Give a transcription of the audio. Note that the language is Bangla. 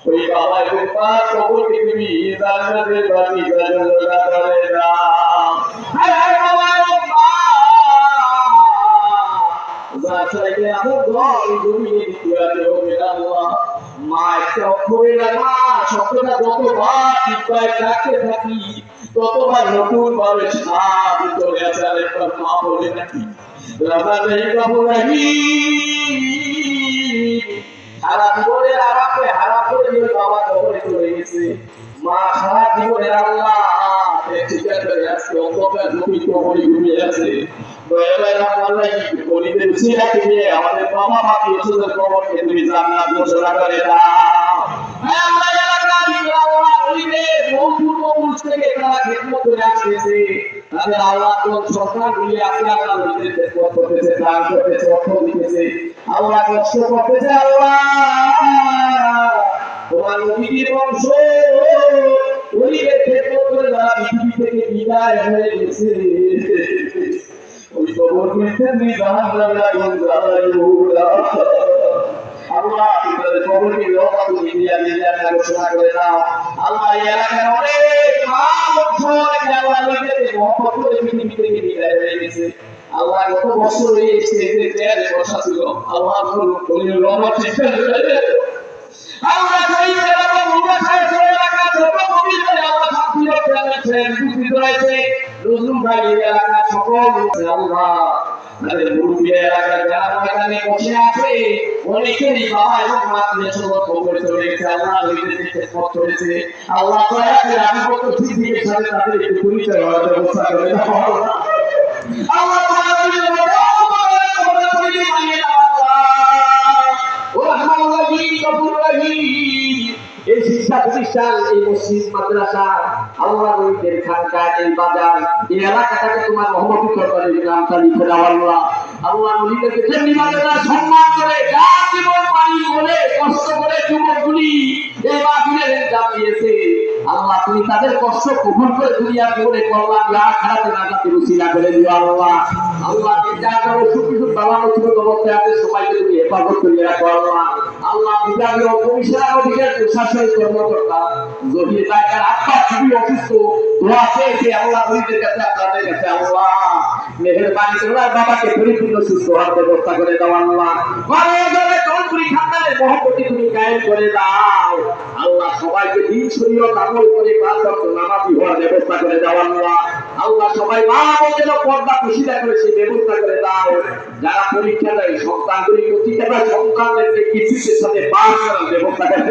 ওই বাবা রূপা কবরকে তুমি জান্নাতের বাগিচা যোজনা করে দাও। হায় হায় বাবা রূপা যা চাইলে আমার ঘর জমিয়ে দিতে হবে আল্লাহ। মা একটা অক্ষরে মা শব্দটা যতবার চিৎকার ডাকতে থাকি ততবার নতুন ভাবে সাপ চলে আসে। আরেকবার মা বলে নাকি সারা জীবনের আরামে হারাম করে দিয়ে বাবা কবরে চলে গেছে। মা সারা জীবনের আল্লাহ আজকে অন্ধকার জমি কবরে ঘুমিয়ে আছে। আমাদের বাবা বাকি ওষুধের কবরকে তুমি জান্নাত ঘোষণা করে দাও। তাদের আল্লাহ সন্তান গুলি আছে, আল্লাহ করতেছে, দান করতেছে, অর্থ দিতেছে, আল্লাহ কষ্ট করতেছে। আল্লাহ তোমার নবীর বংশ যারা পৃথিবী থেকে বিদায় হয়ে গেছে ওই কবর তুমি আল্লাহ তাদের কবরকে তুমি ঘোষণা করে দাও। আল্লাহ এলাকার অনেক আল্লাহ পৃথিবী থেকে বিদায় হয়ে গেছে। আল্লাহ কত বছর হয়ে এসেছে বসা ছিল। আল্লাহ এই শিক্ষা প্রতিষ্ঠান, এই মসজিদ মাদ্রাসা, আল্লাহ নবীদের খানকা, এই বাজার, এই এলাকাটাকে তোমার রহমতি করতে নামটা লিখে দাও আল্লাহ। আল্লাহ নবীদেরকে যেমনি মাদ্রাসা সম্মান করে যার জীবন পানি করে কষ্ট করে যুবকগুলি এই মাহফিলের ইনজাম দিয়েছে, আল্লাহ তুমি তাদের কষ্ট কবুল করে দুনিয়ার জীবনে কল্যাণ আখিরাতে নাজাতের উসিলা করে দিও আল্লাহ। আল্লাহ যা করো সুখী বাবা মুসিবত অবস্থায় আছে সবাইকে তুমি হেফাজত করে রাখো আল্লাহ। আল্লাহ বিভাগীয় কমিশনার অফিসের প্রশাসনিক কর্মকর্তা জহির ভাইয়ের আত্মা খুবই অসুস্থ, দোয়া চেয়েছে আল্লাহ নবীদের কাছে, আপনাদের কাছে আল্লাহ মেহেরবানি করে বাবাকে পরিপূর্ণ সুস্থ হওয়ার ব্যবস্থা করে দাও আল্লাহ। মহব্বতী তুমি কায়েম করে দাও আল্লাহ। সবাইকে দিন শরীয়ত আমল করে পাঁচ ওয়াক্ত নামাজি হওয়ার ব্যবস্থা করে দাও আল্লাহ। আল্লাহ সবাই মা বোনেরা পর্দা খুশিদা করে সেই ব্যবস্থা করে দাও। যারা পরীক্ষা দেয় সন্তানগুলি প্রতিটা সন্তানদেরকে কিছুদের সাথে পাস করার ব্যবস্থা করে